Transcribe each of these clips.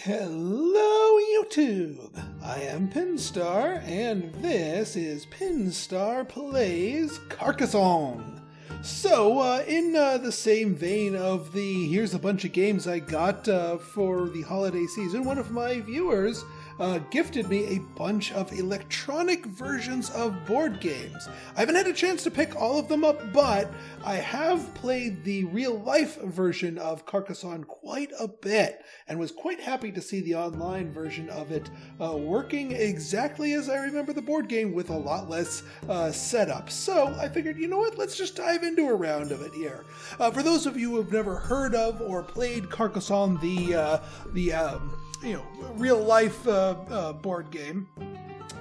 Hello YouTube! I am Pinstar, and this is Pinstar Plays Carcassonne. So, in the same vein of the here's a bunch of games I got for the holiday season, one of my viewers gifted me a bunch of electronic versions of board games. I haven't had a chance to pick all of them up, but I have played the real-life version of Carcassonne quite a bit, and was quite happy to see the online version of it working exactly as I remember the board game, with a lot less setup. So I figured, you know what, let's just dive into a round of it here. For those of you who have never heard of or played Carcassonne, the real-life board game,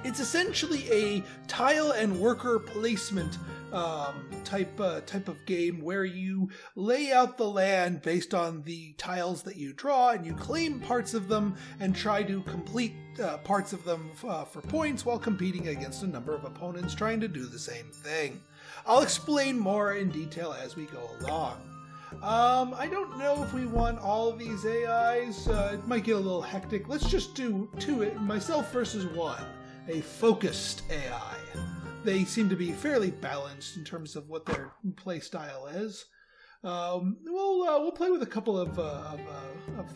it's essentially a tile and worker placement type of game where you lay out the land based on the tiles that you draw, and you claim parts of them and try to complete parts of them for points while competing against a number of opponents trying to do the same thing. I'll explain more in detail as we go along. I don't know if we want all of these AIs. It might get a little hectic. Let's just do myself versus one, a focused AI. They seem to be fairly balanced in terms of what their play style is. We'll play with a couple of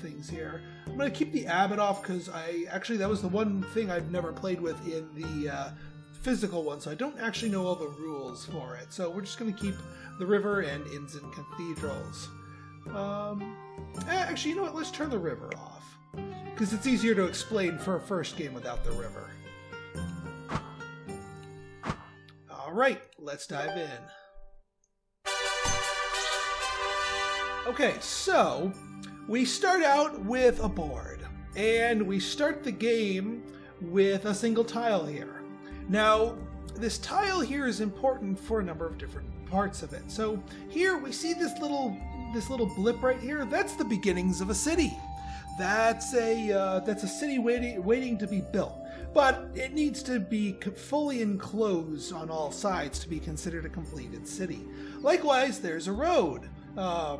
things here. I'm going to keep the abbot off because that was the one thing I've never played with in the physical one, so I don't actually know all the rules for it. So we're just going to keep the river and inns and cathedrals. Actually, you know what? Let's turn the river off, because it's easier to explain for a first game without the river. Alright, let's dive in. Okay, so we start out with a board, and we start the game with a single tile here. Now, this tile here is important for a number of different parts of it. So here we see this little blip right here. That's the beginnings of a city. That's a city waiting to be built. But it needs to be fully enclosed on all sides to be considered a completed city. Likewise, there's a road. The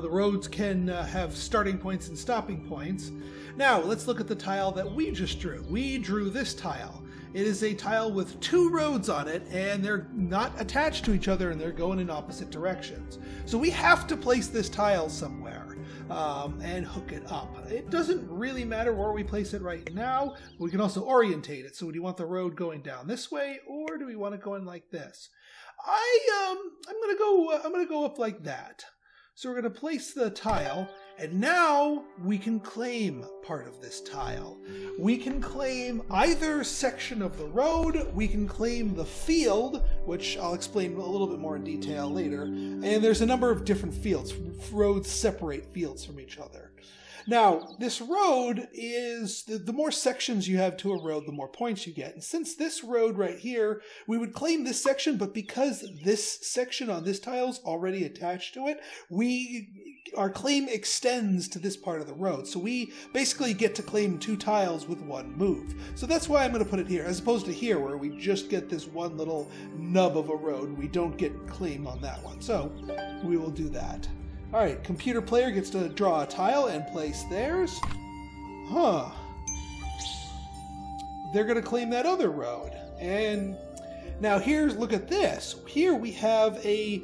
roads can have starting points and stopping points. Now, let's look at the tile that we just drew. We drew this tile. It is a tile with two roads on it, and they're not attached to each other, and they're going in opposite directions. So we have to place this tile somewhere and hook it up. It doesn't really matter where we place it right now. We can also orientate it. So do you want the road going down this way, or do we want it going like this? I'm gonna go up like that. So we're going to place the tile, and now we can claim part of this tile. We can claim either section of the road, we can claim the field, which I'll explain a little bit more in detail later, and there's a number of different fields. Roads separate fields from each other. Now, this road is, the more sections you have to a road, the more points you get. And since this road right here, we would claim this section, but because this section on this tile is already attached to it, our claim extends to this part of the road. So we basically get to claim two tiles with one move. So that's why I'm going to put it here, as opposed to here, where we just get this one little nub of a road. We don't get claim on that one. So we will do that. Alright, computer player gets to draw a tile and place theirs. They're going to claim that other road. And now look at this. Here we have a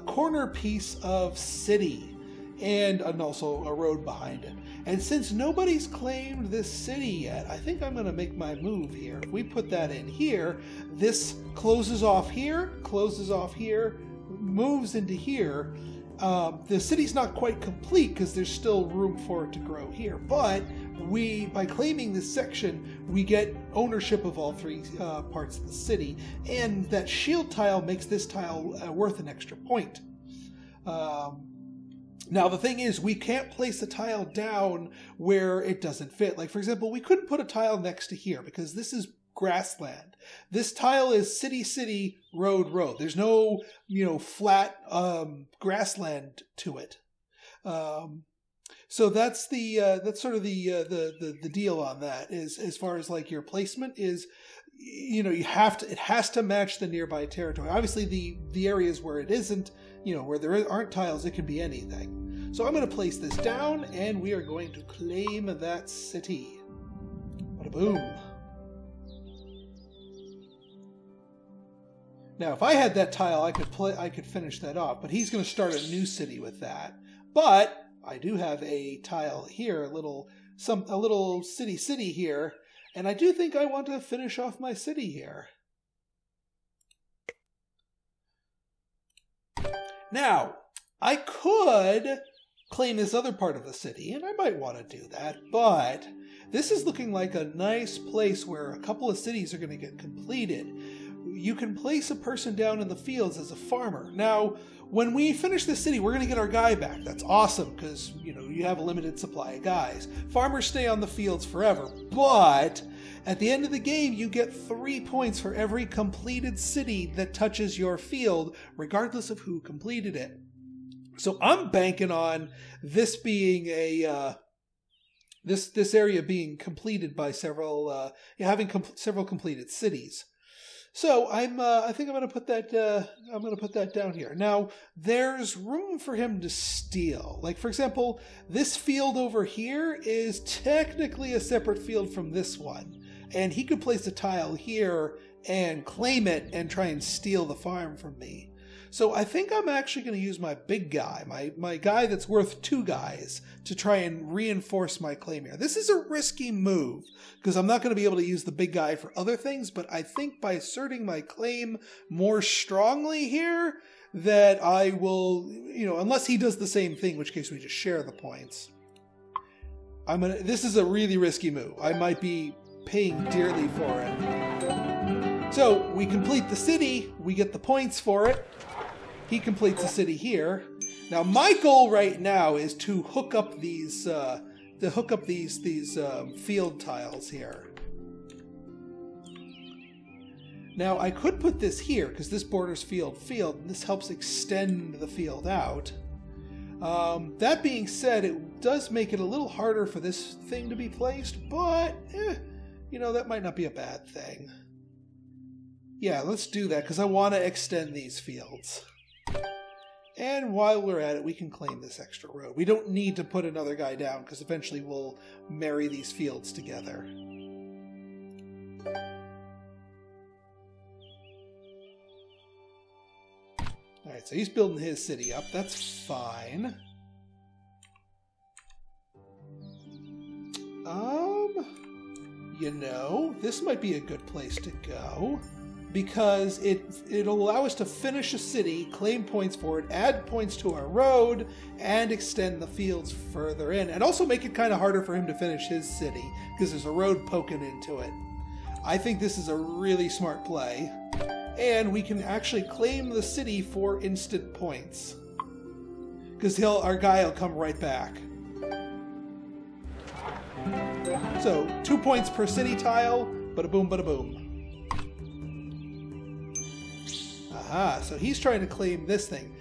corner piece of city and also a road behind it. And since nobody's claimed this city yet, I think I'm going to make my move here. If we put that in here, this closes off here, moves into here. The city's not quite complete because there's still room for it to grow here, but by claiming this section, we get ownership of all three parts of the city, and that shield tile makes this tile worth an extra point. Now, the thing is, we can't place a tile down where it doesn't fit. Like, for example, we couldn't put a tile next to here because this is grassland. This tile is city, road, road. There's no, flat grassland to it. So that's sort of the deal on that. Is as far as like your placement is, it has to match the nearby territory. Obviously, the areas where it isn't, where there aren't tiles, it can be anything. So I'm going to place this down, and we are going to claim that city. Bada boom. Now, if I had that tile, I could finish that off, but he's going to start a new city with that. But I do have a tile here, a little city here, and I do think I want to finish off my city here. Now, I could claim this other part of the city, and I might want to do that, but this is looking like a nice place where a couple of cities are going to get completed. You can place a person down in the fields as a farmer. Now, when we finish this city, we're going to get our guy back. That's awesome because, you know, you have a limited supply of guys. Farmers stay on the fields forever, but at the end of the game, you get 3 points for every completed city that touches your field, regardless of who completed it. So I'm banking on this being a this area being completed by several several completed cities. So I think I'm going to put that down here. Now there's room for him to steal. Like, for example, this field over here is technically a separate field from this one, and he could place a tile here and claim it and try and steal the farm from me. So I think I'm actually going to use my big guy, my guy that's worth 2 guys, to try and reinforce my claim here. This is a risky move because I'm not going to be able to use the big guy for other things, but I think by asserting my claim more strongly here that I will, you know, unless he does the same thing, in which case we just share the points. This is a really risky move. I might be paying dearly for it. So we complete the city, we get the points for it. He completes the city here. Now my goal right now is to hook up these field tiles here. Now I could put this here because this borders field, and this helps extend the field out. That being said, it does make it a little harder for this thing to be placed, but you know, that might not be a bad thing. Yeah, let's do that because I want to extend these fields. And while we're at it, we can claim this extra road. We don't need to put another guy down because eventually we'll marry these fields together. Alright, so he's building his city up. That's fine. You know, this might be a good place to go, because it'll allow us to finish a city, claim points for it, add points to our road, and extend the fields further in, and also make it kind of harder for him to finish his city, because there's a road poking into it. I think this is a really smart play, and we can actually claim the city for instant points, because our guy will come right back. So, 2 points per city tile, bada boom, bada boom. Aha, so he's trying to claim this thing.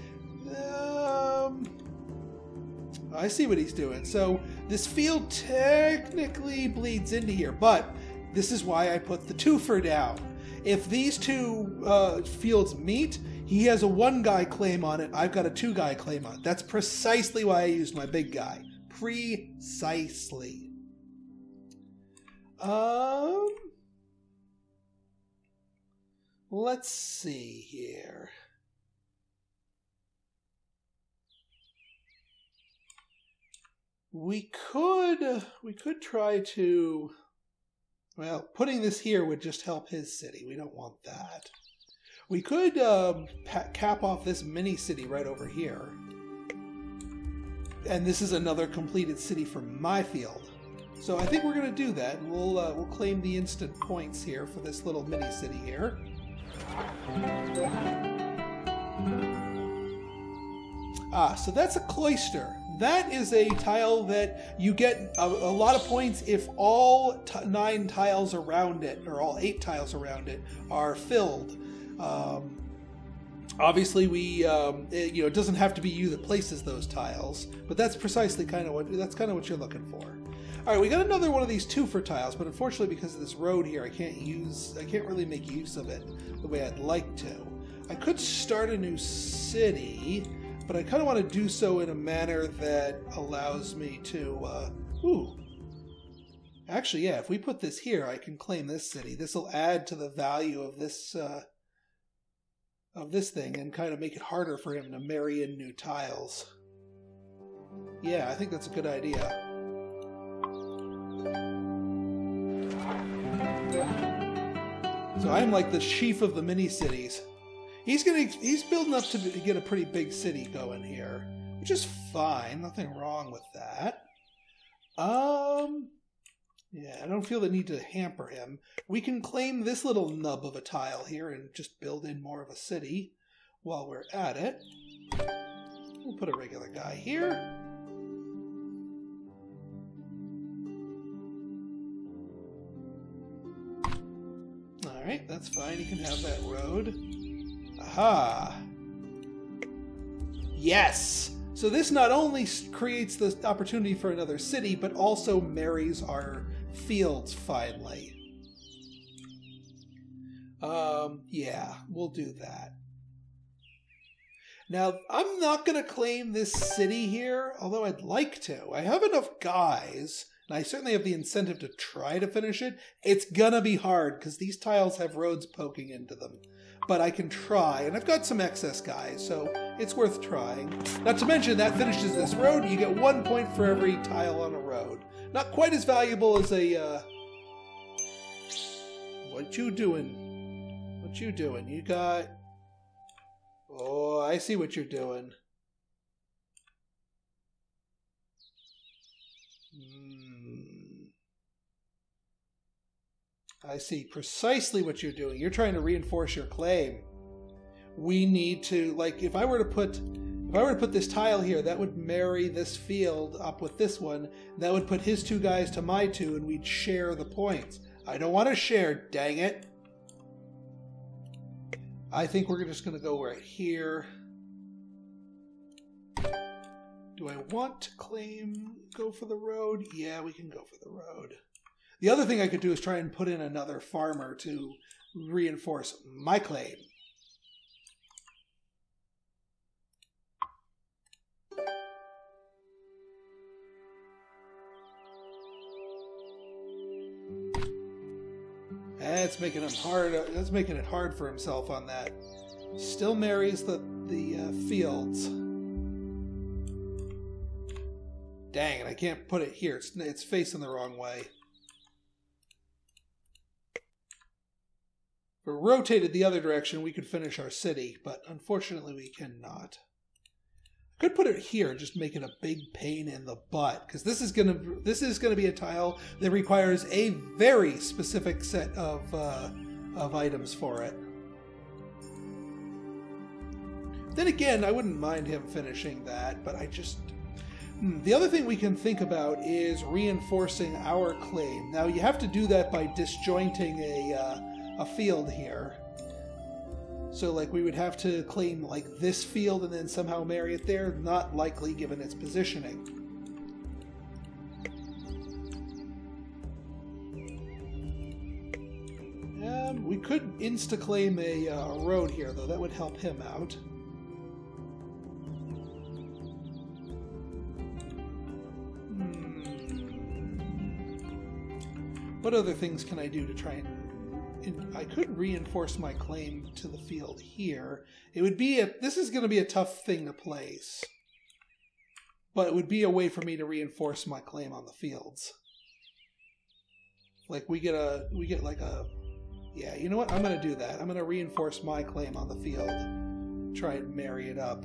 I see what he's doing. So this field technically bleeds into here, but this is why I put the twofer down. If these two fields meet, he has a 1-guy claim on it. I've got a 2-guy claim on it. That's precisely why I used my big guy. Precisely. Let's see here. We could try to, well, putting this here would just help his city. We don't want that. We could cap off this mini city right over here. And this is another completed city from my field. So I think we're going to do that. We'll claim the instant points here for this little mini city here. So that's a cloister. That is a tile that you get a lot of points if all 9 tiles around it, or all 8 tiles around it, are filled. Obviously, it doesn't have to be you that places those tiles, but that's precisely kind of what you're looking for. All right, we got another one of these twofer tiles, but unfortunately, because of this road here, I can't really make use of it the way I'd like to. I could start a new city, But I kind of want to do so in a manner that allows me to... ooh. Actually, yeah, if we put this here, I can claim this city. This will add to the value of this thing and kind of make it harder for him to marry in new tiles. Yeah, I think that's a good idea. So I'm like the chief of the mini-cities. He's building up to get a pretty big city going here, which is fine. Nothing wrong with that. Yeah, I don't feel the need to hamper him. We can claim this little nub of a tile here and just build in more of a city while we're at it. We'll put a regular guy here. Alright, that's fine. You can have that road. Aha! Yes! So this not only creates the opportunity for another city, but also marries our fields finally. Yeah, we'll do that. Now, I'm not going to claim this city here, although I'd like to. I have enough guys, and I certainly have the incentive to try to finish it. It's gonna be hard, because these tiles have roads poking into them. But I can try, and I've got some excess guys, so it's worth trying. Not to mention, that finishes this road. You get 1 point for every tile on a road. Not quite as valuable as a, What you doing? What you doing? You got... Oh, I see what you're doing. I see precisely what you're doing. You're trying to reinforce your claim. We need to, like, if I were to put this tile here, that would marry this field up with this one. That would put his 2 guys to my 2, and we'd share the points. I don't want to share, dang it. I think we're just going to go right here. Do I want to go for the road? Yeah, we can go for the road. The other thing I could do is try and put in another farmer to reinforce my claim. That's making him hard. That's making it hard for himself on that. Still marries the fields. Dang it! I can't put it here. It's facing the wrong way. If we rotated the other direction, we could finish our city, but unfortunately we cannot. I could put it here and just make it a big pain in the butt, because this is gonna be a tile that requires a very specific set of items for it. Then again, I wouldn't mind him finishing that, but I just... The other thing we can think about is reinforcing our claim. Now, you have to do that by disjointing a field here. So, like, we would have to claim, like, this field and then somehow marry it there. Not likely, given its positioning. We could insta-claim a road here, though. That would help him out. What other things can I do to try and... I could reinforce my claim to the field here. It would be this is going to be a tough thing to place. But it would be a way for me to reinforce my claim on the fields. Like we get like a... Yeah, you know what? I'm going to do that. I'm going to reinforce my claim on the field. Try and marry it up.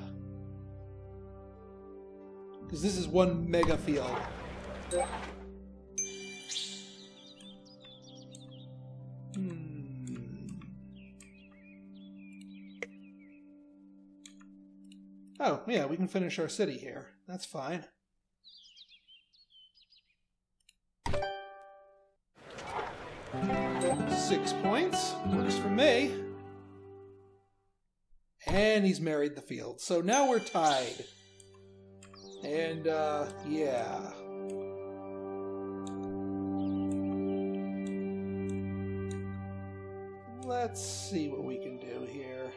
Because this is one mega field. Oh, yeah, we can finish our city here. That's fine. Six points. Works for me. And he's married the field. So now we're tied. And, yeah. Let's see what we can do here.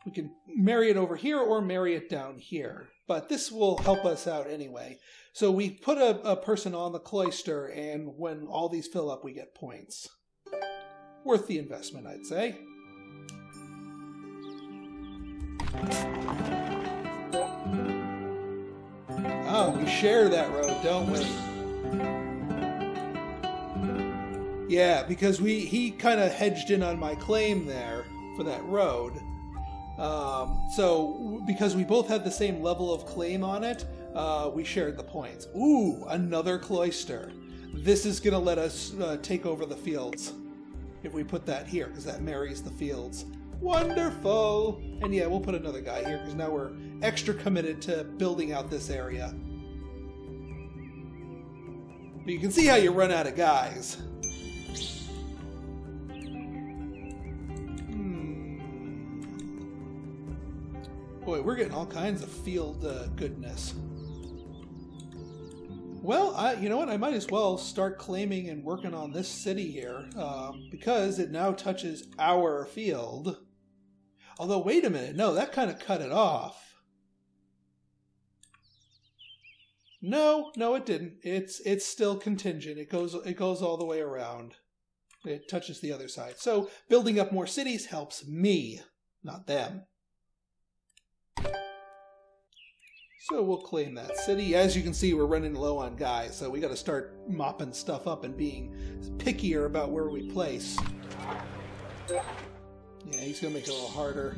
We can marry it over here or marry it down here. But this will help us out anyway. So we put a person on the cloister, and when all these fill up, we get points. Worth the investment, I'd say. Oh, we share that road, don't we? Yeah, because he kind of hedged in on my claim there for that road. So because we both had the same level of claim on it, we shared the points. Ooh, another cloister. This is going to let us take over the fields if we put that here, because that marries the fields. Wonderful! And yeah, we'll put another guy here, because now we're extra committed to building out this area. But you can see how you run out of guys. Boy, we're getting all kinds of field goodness. Well, you know what? I might as well start claiming and working on this city here, because it now touches our field. Although, wait a minute. No, that kind of cut it off. No, it didn't. It's still contingent. It goes all the way around. It touches the other side. So building up more cities helps me, not them. So we'll claim that city. As you can see, we're running low on guys, so we got to start mopping stuff up and being pickier about where we place. Yeah, he's going to make it a little harder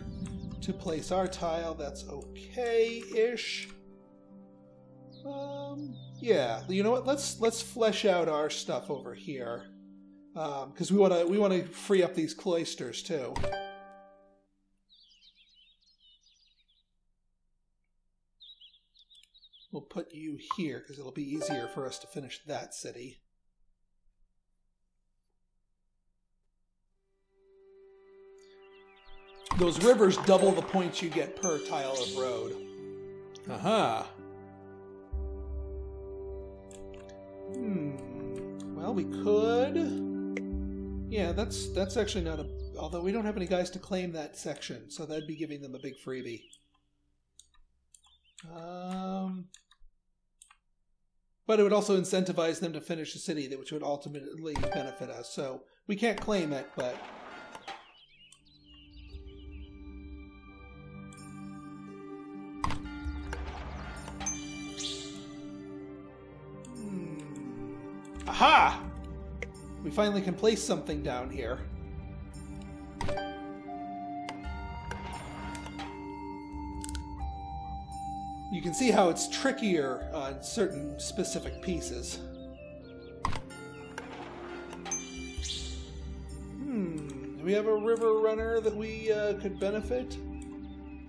to place our tile. That's okay-ish. Yeah, you know what? Let's flesh out our stuff over here, because we want to free up these cloisters too. We'll put you here because it'll be easier for us to finish that city. Those rivers double the points you get per tile of road. Aha. Well, we could... Yeah, that's actually not a... Although we don't have any guys to claim that section, so that'd be giving them a big freebie. But it would also incentivize them to finish the city, which would ultimately benefit us. So we can't claim it, but... Aha! We finally can place something down here. You can see how it's trickier on certain specific pieces. Do we have a river runner that we could benefit?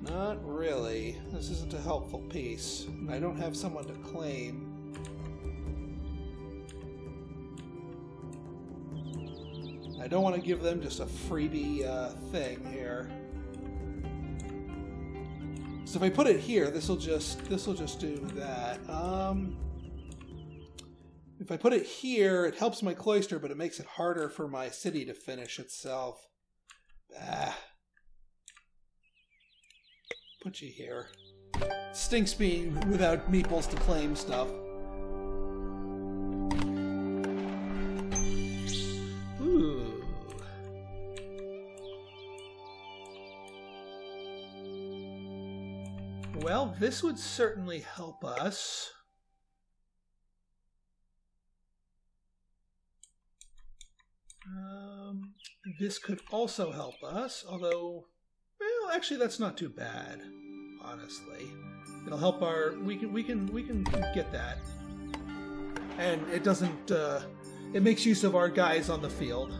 Not really. This isn't a helpful piece. I don't have someone to claim. I don't want to give them just a freebie thing here. So if I put it here, this will just do that. If I put it here, it helps my cloister, but it makes it harder for my city to finish itself. Put you here. Stinks being without meeples to claim stuff. Ooh. Well, this would certainly help us. This could also help us, although, well, actually, that's not too bad. Honestly, it'll help our. We can get that, and it doesn't. It makes use of our guys on the field.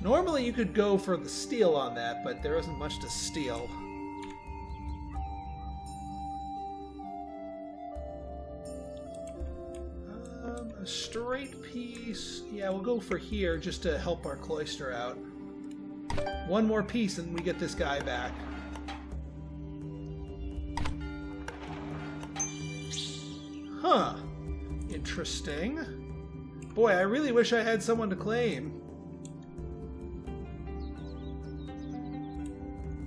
Normally, you could go for the steal on that, but there isn't much to steal. A straight piece. Yeah, we'll go for here just to help our cloister out. One more piece and we get this guy back. Huh. Interesting. Boy, I really wish I had someone to claim.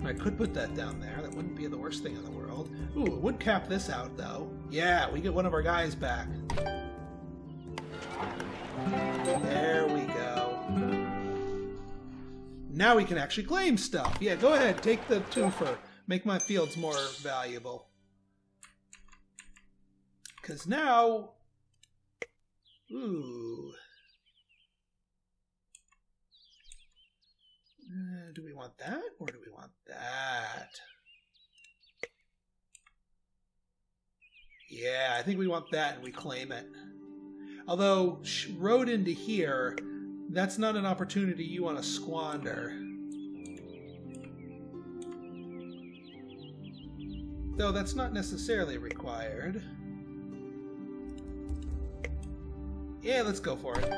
I could put that down there. That wouldn't be the worst thing in the world. Ooh, it would cap this out, though. Yeah, we get one of our guys back. There we go. Now we can actually claim stuff. Yeah, go ahead. Take the twofer. Make my fields more valuable. Because now... Ooh... do we want that, or do we want that? Yeah, I think we want that, and we claim it. Although, road into here, that's not an opportunity you want to squander. Though that's not necessarily required. Yeah, let's go for it.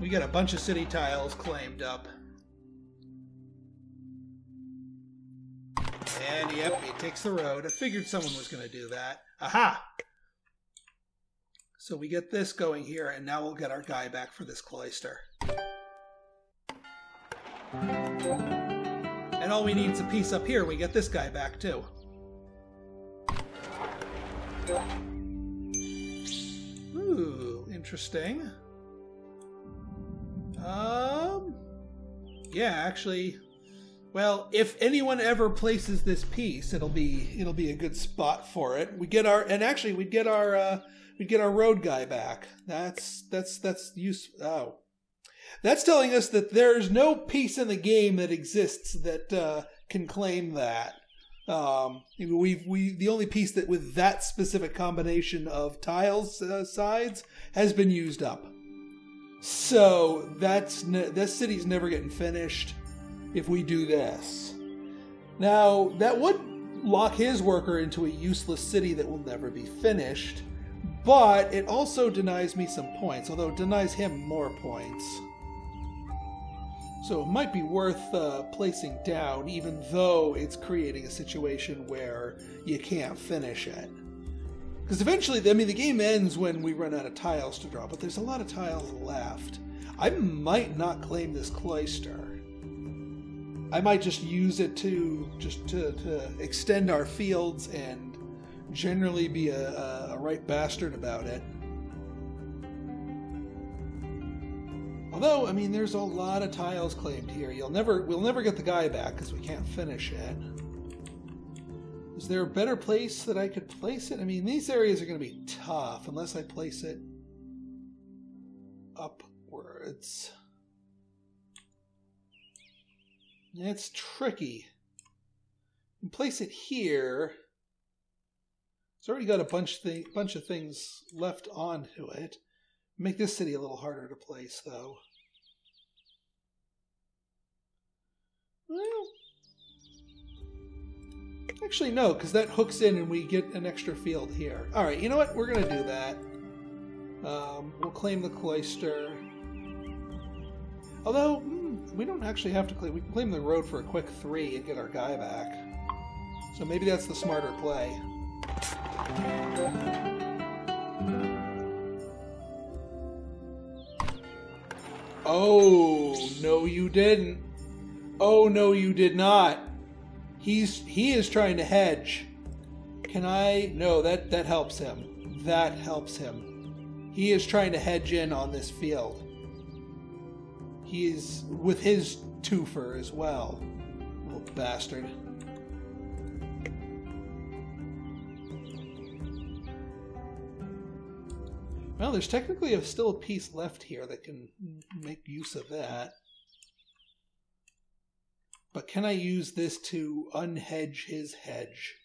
We got a bunch of city tiles claimed up. And yep, it takes the road. I figured someone was going to do that. Aha! So we get this going here, and now we'll get our guy back for this cloister. And all we need is a piece up here. We get this guy back too. Ooh, interesting. Yeah, actually, well, if anyone ever places this piece, it'll be a good spot for it. We get our, and actually we'd get our road guy back. That's useful. Oh, that's telling us that there's no piece in the game that exists that can claim that. The only piece that with that specific combination of tiles sides has been used up. So this city's never getting finished if we do this. Now, that would lock his worker into a useless city that will never be finished, but it also denies me some points, although it denies him more points. So it might be worth placing down, even though it's creating a situation where you can't finish it. Because eventually, I mean, the game ends when we run out of tiles to draw, but there's a lot of tiles left. I might not claim this cloister. I might just use it to extend our fields and generally be a right bastard about it. Although, I mean, there's a lot of tiles claimed here. We'll never get the guy back because we can't finish it. Is there a better place that I could place it? I mean, these areas are going to be tough unless I place it upwards. It's tricky. You can place it here. It's already got a bunch of things left onto it. Make this city a little harder to place, though. Well, actually, no, because that hooks in and we get an extra field here. All right, you know what? We're going to do that. We'll claim the cloister. Although, we don't actually have to claim. We can claim the road for a quick 3 and get our guy back. So maybe that's the smarter play. Oh, no you didn't. Oh, no you did not. He is trying to hedge. Can I? No, that helps him. That helps him. He is trying to hedge in on this field. He is with his twofer as well. Little bastard. Well, there's technically still a piece left here that can make use of that. But can I use this to unhedge his hedge?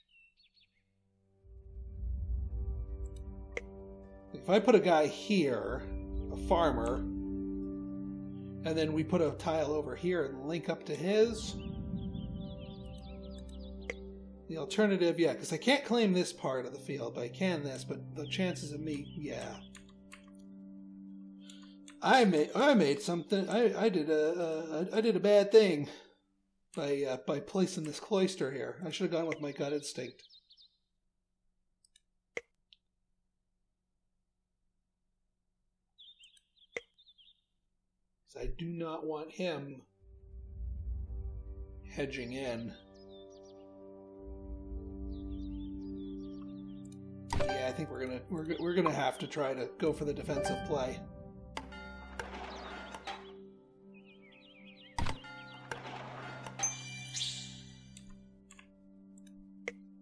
If I put a guy here, a farmer, and then we put a tile over here and link up to his, the alternative, yeah, because I can't claim this part of the field, but I can this, but the chances of me, yeah. I made something. I did a bad thing by placing this cloister here. I should have gone with my gut instinct. So I do not want him hedging in. Yeah, I think we're gonna have to try to go for the defensive play.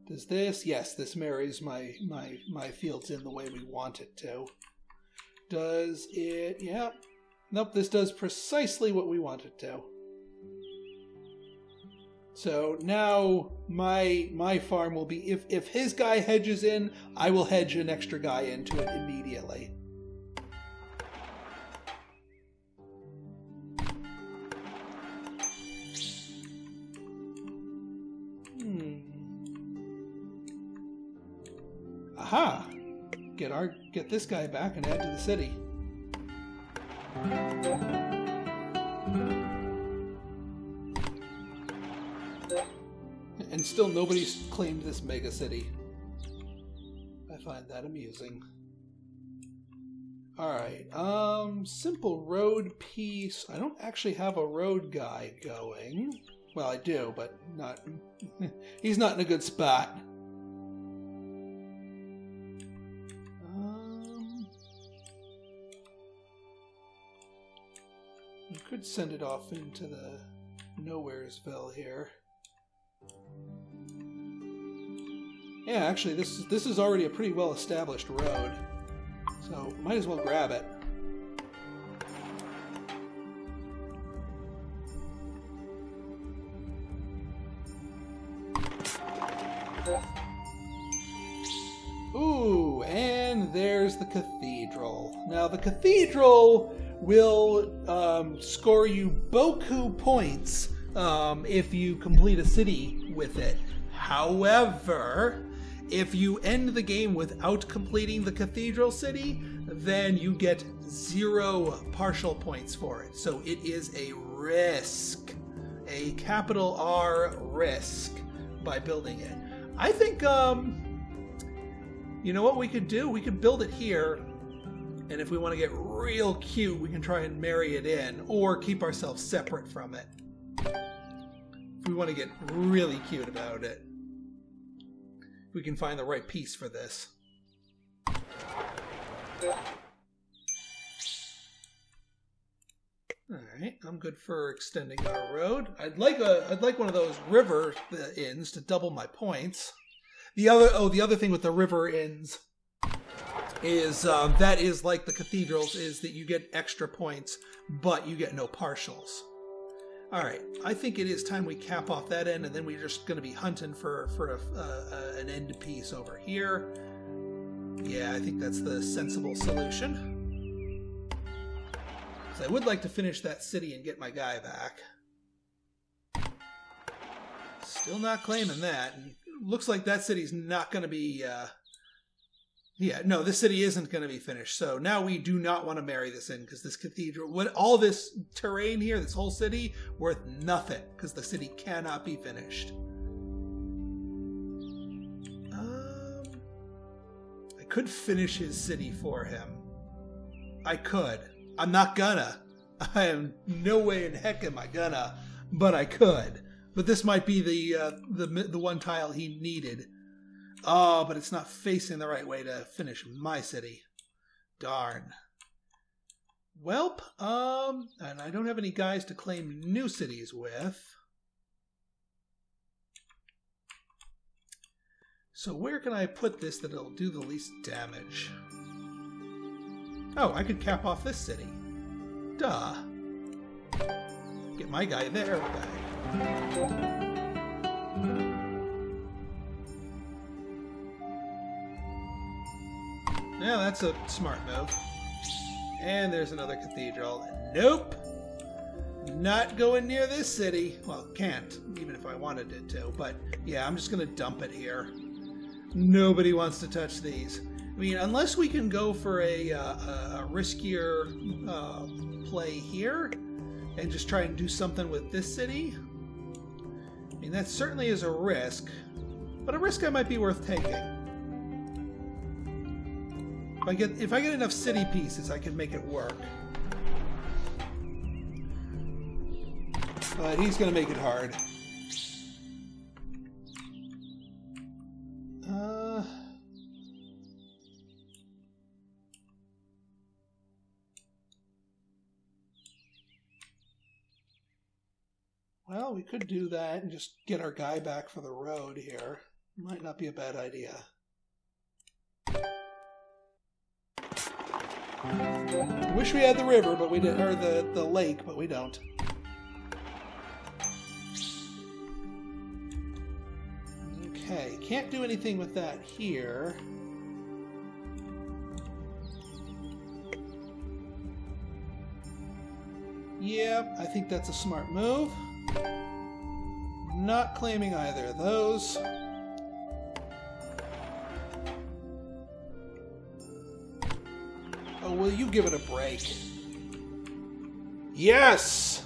Does this? Yes, this marries my fields in the way we want it to. Does it? Yeah. Nope, this does precisely what we want it to. So now my farm will be, if his guy hedges in, I will hedge an extra guy into it immediately. Aha! Get this guy back and add to the city. And still nobody's claimed this mega city. I find that amusing. Alright, simple road piece. I don't actually have a road guy going. Well, I do, but not... he's not in a good spot. You could send it off into the Nowheresville here. Yeah, actually, this is already a pretty well-established road, so might as well grab it. Ooh, and there's the Cathedral. Now, the Cathedral will score you beaucoup points if you complete a city with it. However, if you end the game without completing the Cathedral city, then you get 0 partial points for it. So it is a risk, a capital R risk by building it. I think, you know what we could do? We could build it here, and if we want to get real cute, we can try and marry it in, or keep ourselves separate from it. If we want to get really cute about it. We can find the right piece for this. Alright, I'm good for extending our road. I'd like one of those river inns to double my points. The other thing with the river inns is that is like the cathedrals, is that you get extra points, but you get no partials. Alright, I think it is time we cap off that end, and then we're just going to be hunting for an end piece over here. Yeah, I think that's the sensible solution. So I would like to finish that city and get my guy back. Still not claiming that. And looks like that city's not going to be... Yeah, no, this city isn't going to be finished. So now we do not want to marry this in, because this cathedral, all this terrain here, this whole city, worth nothing, because the city cannot be finished. I could finish his city for him. I could. I'm not gonna. I am no way in heck am I gonna, but I could. But this might be the one tile he needed. Oh, but it's not facing the right way to finish my city. Darn. Welp, and I don't have any guys to claim new cities with. So where can I put this that it'll do the least damage? Oh, I could cap off this city. Duh. Get my guy there. Okay. Yeah, that's a smart move. And there's another cathedral. Nope! Not going near this city. Well, can't, even if I wanted it to. But yeah, I'm just going to dump it here. Nobody wants to touch these. I mean, unless we can go for a riskier play here and just try and do something with this city. I mean, that certainly is a risk, but a risk that might be worth taking. If I get enough city pieces, I can make it work. But he's going to make it hard. Well, we could do that and just get our guy back for the road here. Might not be a bad idea. I wish we had the river, but we didn't, or the lake, but we don't. Okay, can't do anything with that here. Yeah, I think that's a smart move. Not claiming either of those. Oh, will you give it a break? Yes!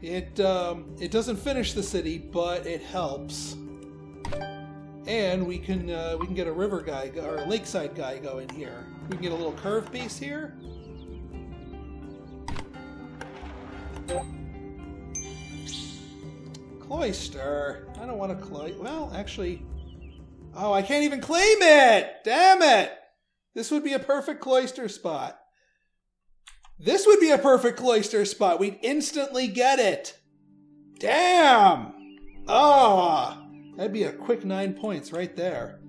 It doesn't finish the city, but it helps. And we can get a river guy or a lakeside guy going here. We can get a little curve piece here. Cloister. I don't want to well, actually... Oh, I can't even claim it! Damn it! This would be a perfect cloister spot. This would be a perfect cloister spot. We'd instantly get it. Damn! Ah! That'd be a quick 9 points right there.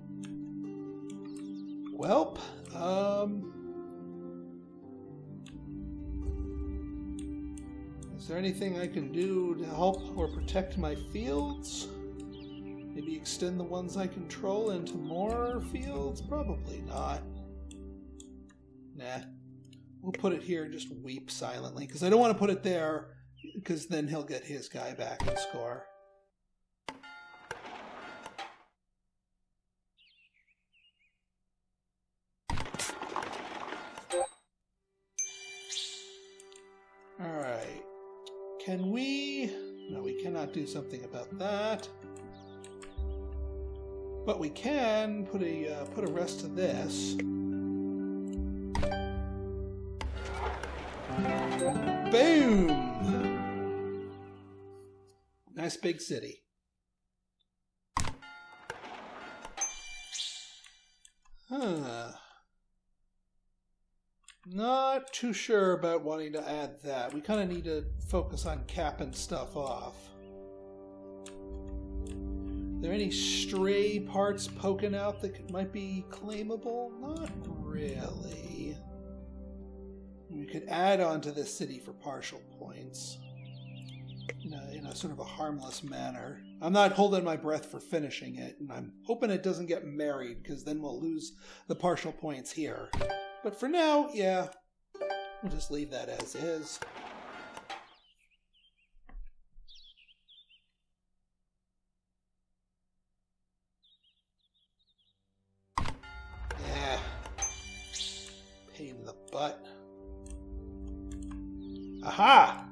Welp. Is there anything I can do to help or protect my fields? Maybe extend the ones I control into more fields? Probably not. Nah. We'll put it here and just weep silently, because I don't want to put it there, because then he'll get his guy back and score. Alright. Can we... No, we cannot do something about that. But we can put a rest to this. Boom! Nice big city. Huh. Not too sure about wanting to add that. We kind of need to focus on capping stuff off. Are there any stray parts poking out that might be claimable? Not really. We could add on to this city for partial points. In a sort of a harmless manner. I'm not holding my breath for finishing it, and I'm hoping it doesn't get married, because then we'll lose the partial points here. But for now, yeah, we'll just leave that as is. Yeah. Pain in the butt. Aha!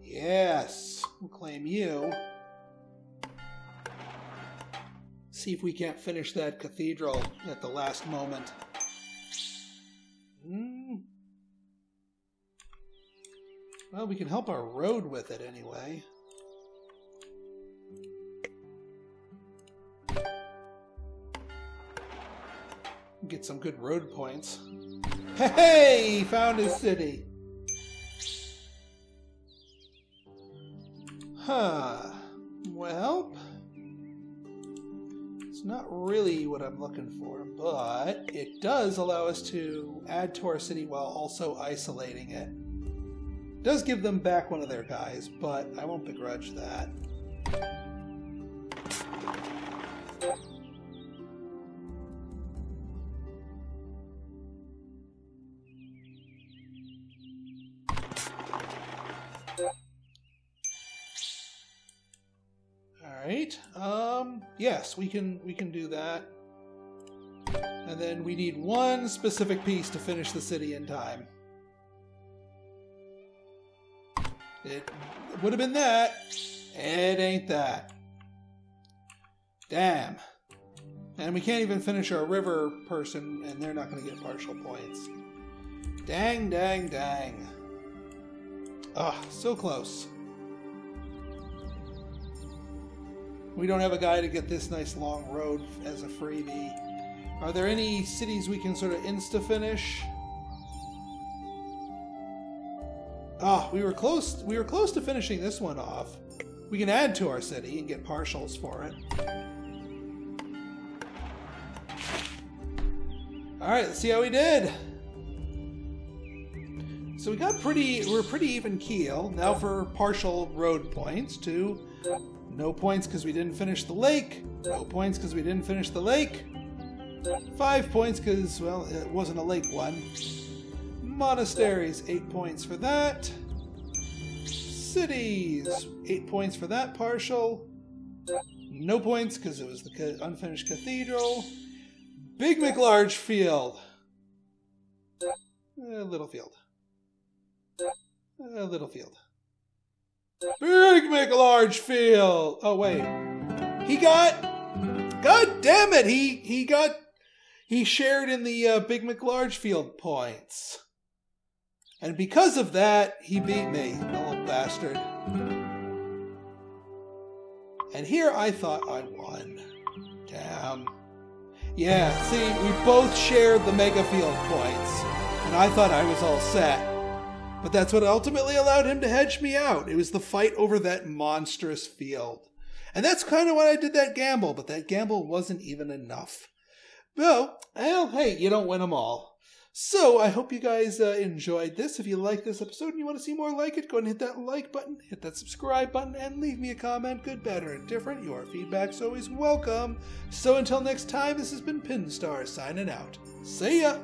Yes, we'll claim you. See if we can't finish that cathedral at the last moment. Well, we can help our road with it anyway. Get some good road points. Hey! Found his city! Huh. Well, it's not really what I'm looking for, but it does allow us to add to our city while also isolating it. It does give them back one of their guys, but I won't begrudge that. Alright, yes, we can do that. And then we need one specific piece to finish the city in time. It would have been that. It ain't that. Damn. And we can't even finish our river person, and they're not going to get partial points. Dang, dang, dang. Ah, so close. We don't have a guy to get this nice long road as a freebie. Are there any cities we can sort of insta-finish? Ah, we were close. We were close to finishing this one off. We can add to our city and get partials for it. All right, let's see how we did. So we got we're pretty even keel. Now for partial road points. 2, no points because we didn't finish the lake. No points because we didn't finish the lake. 5 points because, well, it wasn't a lake one. Monasteries, 8 points for that. Cities, 8 points for that partial. No points because it was the unfinished cathedral. Big McLarge field. Little field. Little field. Big McLarge field. Oh wait, he got. God damn it! He shared in the Big McLarge field points, and because of that, he beat me, the little bastard. And here I thought I won. Damn. Yeah, see, we both shared the mega field points, and I thought I was all set. But that's what ultimately allowed him to hedge me out. It was the fight over that monstrous field. And that's kind of why I did that gamble, but that gamble wasn't even enough. Well, hey, you don't win them all. So I hope you guys enjoyed this. If you like this episode and you want to see more like it, go ahead and hit that like button, hit that subscribe button, and leave me a comment, good, bad, or indifferent. Your feedback's always welcome. So until next time, this has been Pinstar signing out. See ya!